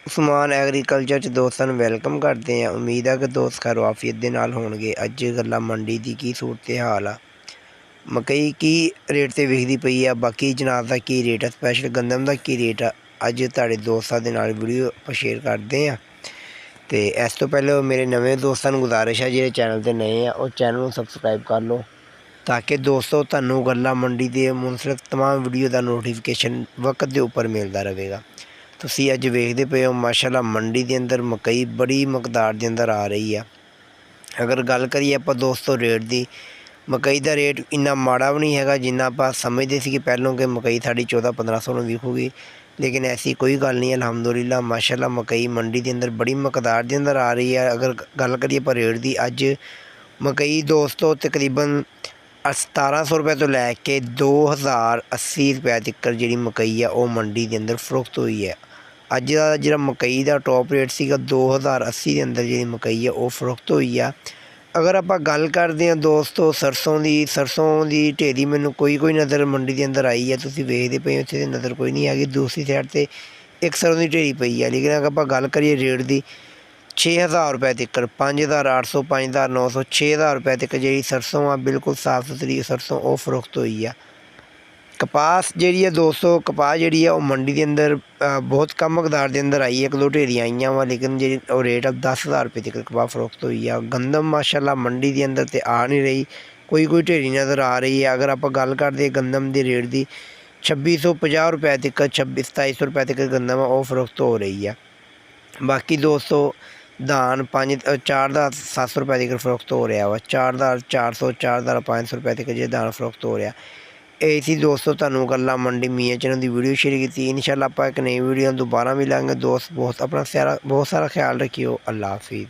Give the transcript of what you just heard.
Usman agriculture 'ਚ ਦੋਸਤਾਂ ਨੂੰ ਵੈਲਕਮ ਕਰਦੇ ਹਾਂ। ਉਮੀਦ ਹੈ ਕਿ ਦੋਸਤ ਖੈਰ ਆਫੀਅਤ ਦੇ ਨਾਲ ਹੋਣਗੇ। ਅੱਜ ਗੱਲਾਂ ਮੰਡੀ ਦੀ ਕੀ ਸੂਰਤ ਹਾਲ ਆ, ਮਕਈ ਕੀ ਰੇਟ 'ਤੇ ਵਿਕਦੀ ਪਈ ਆ, ਬਾਕੀ ਜਨਾਬ ਦਾ ਕੀ ਰੇਟ ਆ, ਸਪੈਸ਼ਲ ਗੰਦਮ ਦਾ ਕੀ ਰੇਟ ਆ, ਅੱਜ ਤੁਹਾਡੇ ਦੋਸਤਾਂ ਦੇ ਨਾਲ ਵੀਡੀਓ ਆਪਾਂ ਸ਼ੇਅਰ ਕਰਦੇ ਹਾਂ। ਅਤੇ ਇਸ ਤੋਂ ਪਹਿਲਾਂ ਮੇਰੇ ਨਵੇਂ ਦੋਸਤਾਂ ਨੂੰ ਗੁਜ਼ਾਰਿਸ਼ ਹੈ, ਜਿਹੜੇ ਚੈਨਲ 'ਤੇ ਨਏ ਆ ਉਹ ਚੈਨਲ ਨੂੰ ਸਬਸਕ੍ਰਾਈਬ ਕਰ ਲਓ, ਤਾਂ ਕਿ ਦੋਸਤੋ ਤੁਹਾਨੂੰ ਗੱਲਾਂ ਮੰਡੀ ਦੇ ਮੁਨਸਲਿਕ ਤਮਾਮ ਵੀਡੀਓ ਦਾ ਨੋਟੀਫਿਕੇਸ਼ਨ ਵਕਤ ਦੇ ਉੱਪਰ ਮਿਲਦਾ ਰਹੇਗਾ। ਤੁਸੀਂ ਅੱਜ ਵੇਖਦੇ ਪਏ ਹੋ ਮਾਸ਼ਾਅੱਲਾ ਮੰਡੀ ਦੇ ਅੰਦਰ ਮਕਈ ਬੜੀ ਮਕਦਾਰ ਦੇ ਅੰਦਰ ਆ ਰਹੀ ਆ। ਅਗਰ ਗੱਲ ਕਰੀਏ ਆਪਾਂ ਦੋਸਤੋ ਰੇਟ ਦੀ, ਮਕਈ ਦਾ ਰੇਟ ਇੰਨਾ ਮਾੜਾ ਵੀ ਨਹੀਂ ਹੈਗਾ ਜਿੰਨਾ ਆਪਾਂ ਸਮਝਦੇ ਸੀ ਕਿ ਪਹਿਲੋਂ ਕਿ ਮਕਈ ਸਾਡੀ 1400-1500 ਨੂੰ ਵਿਕੂਗੀ, ਲੇਕਿਨ ਐਸੀ ਕੋਈ ਗੱਲ ਨਹੀਂ। ਅਲਹਮਦੁਲਿਲਾ ਮਾਸ਼ਾਅੱਲਾ ਮਕਈ ਮੰਡੀ ਦੇ ਅੰਦਰ ਬੜੀ ਮਕਦਾਰ ਦੇ ਅੰਦਰ ਆ ਰਹੀ ਹੈ। ਅਗਰ ਗੱਲ ਕਰੀਏ ਆਪਾਂ ਰੇਟ ਦੀ, ਅੱਜ ਮਕਈ ਦੋਸਤੋ ਤਕਰੀਬਨ 1700 ਰੁਪਏ ਤੋਂ ਲੈ ਕੇ 2080 ਰੁਪਏ ਤੱਕ ਜਿਹੜੀ ਮਕਈ ਆ ਉਹ ਮੰਡੀ ਦੇ ਅੰਦਰ ਫਰੋਖਤ ਹੋਈ ਹੈ। ਅੱਜ ਦਾ ਜਿਹੜਾ ਮਕਈ ਦਾ ਟੋਪ ਰੇਟ ਸੀਗਾ 2080 ਦੇ ਅੰਦਰ ਜਿਹੜੀ ਮਕਈ ਆ ਉਹ ਫਰੋਖਤ ਹੋਈ ਆ। ਅਗਰ ਆਪਾਂ ਗੱਲ ਕਰਦੇ ਹਾਂ ਦੋਸਤੋ ਸਰਸੋਂ ਦੀ ਢੇਰੀ ਮੈਨੂੰ ਕੋਈ ਨਜ਼ਰ ਮੰਡੀ ਦੇ ਅੰਦਰ ਆਈ ਹੈ। ਤੁਸੀਂ ਵੇਖਦੇ ਪਏ ਹੋ, ਇੱਥੇ ਨਜ਼ਰ ਕੋਈ ਨਹੀਂ ਹੈਗੀ। ਦੂਸਰੀ ਸਾਈਡ 'ਤੇ ਇੱਕ ਸਰੋਂ ਦੀ ਢੇਰੀ ਪਈ ਹੈ। ਲੇਕਿਨ ਅਗਰ ਆਪਾਂ ਗੱਲ ਕਰੀਏ ਰੇਟ ਦੀ, 6000 ਰੁਪਏ ਤੱਕ, 5800, 5900, 6000 ਰੁਪਏ ਤੱਕ ਜਿਹੜੀ ਸਰਸੋਂ ਆ ਬਿਲਕੁਲ ਸਾਫ ਸੁਥਰੀ ਸਰਸੋਂ ਉਹ ਫਰੋਖਤ ਹੋਈ ਆ। ਕਪਾਸ ਜਿਹੜੀ ਹੈ ਦੋਸਤੋ, ਕਪਾਸ ਜਿਹੜੀ ਆ ਉਹ ਮੰਡੀ ਦੇ ਅੰਦਰ ਬਹੁਤ ਕਮ ਮਕਦਾਰ ਦੇ ਅੰਦਰ ਆਈ ਹੈ। ਇੱਕ ਦੋ ਢੇਰੀਆਂ ਆਈਆਂ ਵਾ, ਲੇਕਿਨ ਜਿਹੜੀ ਉਹ ਰੇਟ ਆ 10000 ਰੁਪਏ ਤੱਕ ਕਪਾਸ ਫਰੋਖਤ ਹੋਈ ਆ। ਗੰਦਮ ਮਾਸ਼ਾਅੱਲਾ ਮੰਡੀ ਦੇ ਅੰਦਰ ਤੇ ਆ ਨਹੀਂ ਰਹੀ, ਕੋਈ ਢੇਰੀ ਨਜ਼ਰ ਆ ਰਹੀ ਹੈ। ਅਗਰ ਆਪਾਂ ਗੱਲ ਕਰਦੇ ਗੰਦਮ ਦੇ ਰੇਟ ਦੀ, 2650 ਰੁਪਏ ਤੱਕ, 2700 ਰੁਪਏ ਤੱਕ ਗੰਦਮ ਉਹ ਫਰੋਖਤ ਹੋ ਰਹੀ ਆ। ਬਾਕੀ ਦੋਸਤੋ ਧਾਨ 4700 ਰੁਪਏ ਤੱਕ ਫਰੋਖਤ ਹੋ ਰਿਹਾ ਵਾ, 4400, 4500 ਰੁਪਏ ਤੱਕ ਜੇ ਧਾਨ ਫਰੋਖਤ ਹੋ ਰਿਹਾ। ਇਹ ਸੀ ਦੋਸਤੋ ਤੁਹਾਨੂੰ ਗੱਲਾਂ ਮੰਡੀ ਮੀਆਂ ਚੈਨਲ ਦੀ ਵੀਡੀਓ ਸ਼ੇਅਰ ਕੀਤੀ। ਇਨਸ਼ਾਅੱਲਾ ਆਪਾਂ ਇੱਕ ਨਈ ਵੀਡੀਓ ਦੁਬਾਰਾ ਮਿਲਾਂਗੇ ਦੋਸਤ। ਬਹੁਤ ਸਾਰਾ ਖਿਆਲ ਰੱਖਿਓ। ਅੱਲਾ ਹਾਫਿਜ਼।